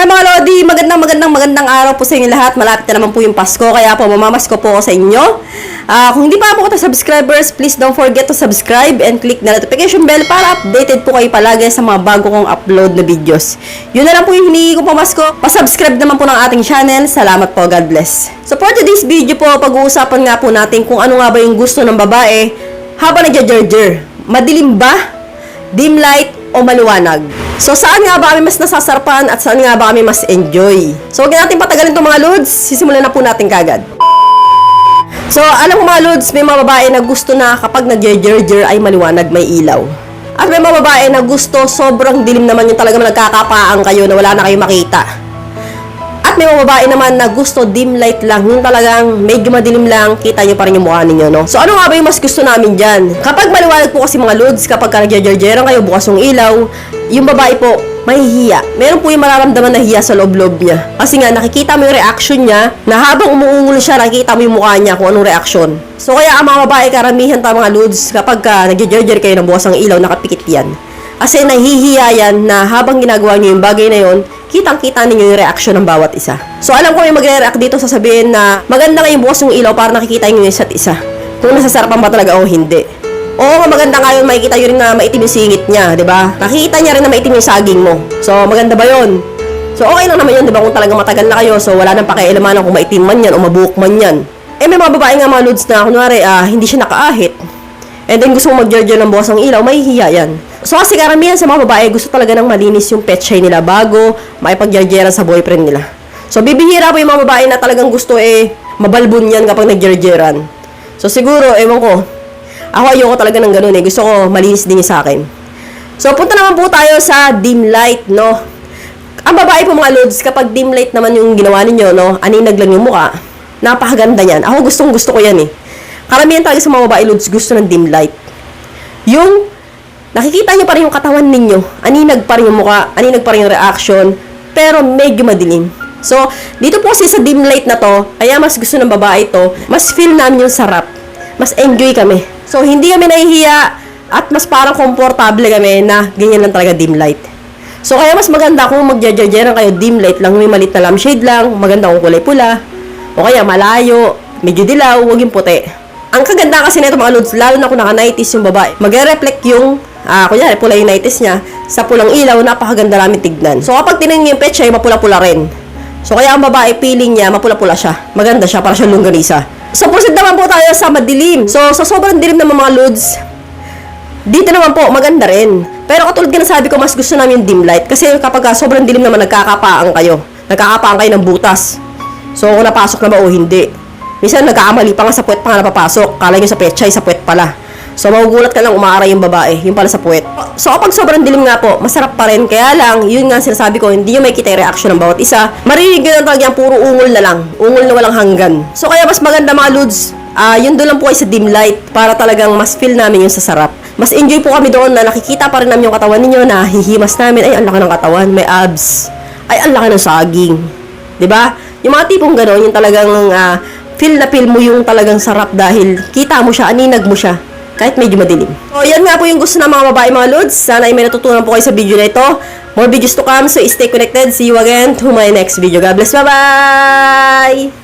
Hi mga Lodi, magandang araw po sa inyo lahat. Malapit na naman po yung Pasko, kaya po mamamasko po ako sa inyo. Kung hindi pa po kita subscribers, please don't forget to subscribe and click the notification bell para updated po kayo palagi sa mga bago kong upload na videos. Yun na lang po yung hinihingi ko pamasko. Pa-subscribe naman po ng ating channel. Salamat po, God bless. So for today's video po, pag-uusapan nga po natin kung ano nga ba yung gusto ng babae habang nagja-jarger. Madilim ba? Dim light o maliwanag? So, saan nga ba kami mas nasasarpan at saan nga ba kami mas enjoy? So, huwag natin patagalin itong mga loads. Sisimulan na po natin kagad. So, alam mo mga loads, may mga babae na gusto na kapag nag-jerger ay maliwanag, may ilaw. At may mga babae na gusto sobrang dilim naman yung talagang nagkakapaan kayo na wala na kayo makita. At may mga babae naman na gusto dim light lang, yung talagang medyo madilim lang, kita nyo pa rin yung mukha ninyo, no? So, ano nga ba yung mas gusto namin dyan? Kapag maliwanag po kasi mga loads, kapag nag-jergeran kayo, bukas yung ilaw, yung babae po, mahihiya. Meron po yung mararamdaman na hiya sa loob-loob niya. Kasi nga, nakikita mo yung reaction niya, na habang umuungol siya, nakikita mo yung mukha niya kung anong reaction. So, kaya ang mga babae, karamihan ta mga loads, kapag nag-jerger kayo ng bukas ang ilaw, nakapikit yan. Kasi nahihiya yan na habang ginagawa niyo yung bagay na yon, kitang-kita ninyo yung reaction ng bawat isa. So, alam ko may magre-react dito, sasabihin na maganda nga yung bukas yung ilaw para nakikita nyo yung isa't isa. Kung nasasarapan ba talaga o hindi. Oo, maganda nga yun, makikita nyo rin na maitim yung singit niya, di ba? Nakikita niya rin na maitim yung saging mo. So, maganda ba yun? So, okay lang naman yun, di ba? Kung talagang matagal na kayo, so wala nang pakialamanan kung maitim man yan o mabuhok man yan. Eh, may mga babae nga mga loads na, kunwari, hindi siya nakaahit. And then, gusto mo mag-jerger ng bukas ng ilaw, mahihiya yan. So, kasi karamihan sa mga babae, gusto talaga ng malinis yung petchay nila bago makipag-jergeran sa boyfriend nila. So, bibihira po yung mga babae na talagang gusto mabalbon yan kapag nag-jergeran. So, siguro, ewan ko, ako ayoko talaga ng ganun gusto ko malinis din sa akin. So, punta naman po tayo sa dim light, no? Ang babae po mga loads, kapag dim light naman yung ginawa ninyo, no? Aninag lang yung mukha, napakaganda yan. Ako gusto ko yan Karamihan talaga sa mga babae loads, gusto ng dim light. Yung nakikita nyo pa rin yung katawan ninyo, aninag pa rin yung mukha, aninag pa rin yung reaction, pero medyo madilim. So, dito po kasi sa dim light na to, kaya mas gusto ng babae to, mas feel namin yung sarap. Mas enjoy kami. So, hindi kami nahihiya at mas parang komportable kami na ganyan lang talaga dim light. So, kaya mas maganda kung mag-jergeran kayo dim light lang, may malit na lampshade lang, maganda kung kulay pula, o kaya malayo, medyo dilaw, huwag yung puti. Ang kaganda kasi nito mga loads, lalo na kung naka-nighties yung babae, mag-reflect yung kunyari, pula yung nighties niya, sa pulang ilaw, napakaganda namin tignan. So, kapag tinignan niyo yung petsa, mapula-pula rin. So, kaya ang babae, feeling niya, mapula-pula siya. Maganda siya, para siyang longganisa. So, proceed naman po tayo sa madilim. So, sa sobrang dilim ng mga loads, dito naman po, maganda rin. Pero katulad ka na sabi ko, mas gusto namin yung dim light. Kasi kapag sobrang dilim naman, nagkakapaan kayo. Nagkakapaan kayo ng butas. So, kung napasok na ba o hindi. Minsan, nagkakamali pa nga sa puwet pa nga napapasok. Kala nyo sa petsa, sa puwet pala. So, magugulat ka lang umaaray yung babae. Yung pala sa puwet. So, kapag sobrang dilim nga po, masarap pa rin. Kaya lang, yun nga sinasabi ko, hindi nyo makikita yung reaction ng bawat isa. Marinig nyo lang talaga yan, puro ungol na lang. Ungol na walang hanggan. So, kaya mas maganda mga loads, yun doon lang po kayo sa dim light para talagang mas feel namin yung sasarap. Mas enjoy po kami doon na nakikita pa rin namin yung katawan ninyo, na hihimas namin. Ay, ang laki ng katawan, may abs. Ay, ang laki ng saging. 'Di ba? Yung mga tipong gano'n, yung talagang feel na feel mo yung talagang sarap dahil kita mo siya, aninag mo siya. Kahit medyo madilim. So, yan nga po yung gusto ng mga babae mga loads. Sana ay may natutunan po kayo sa video na ito. More videos to come, so stay connected. See you again to my next video. God bless. Bye-bye!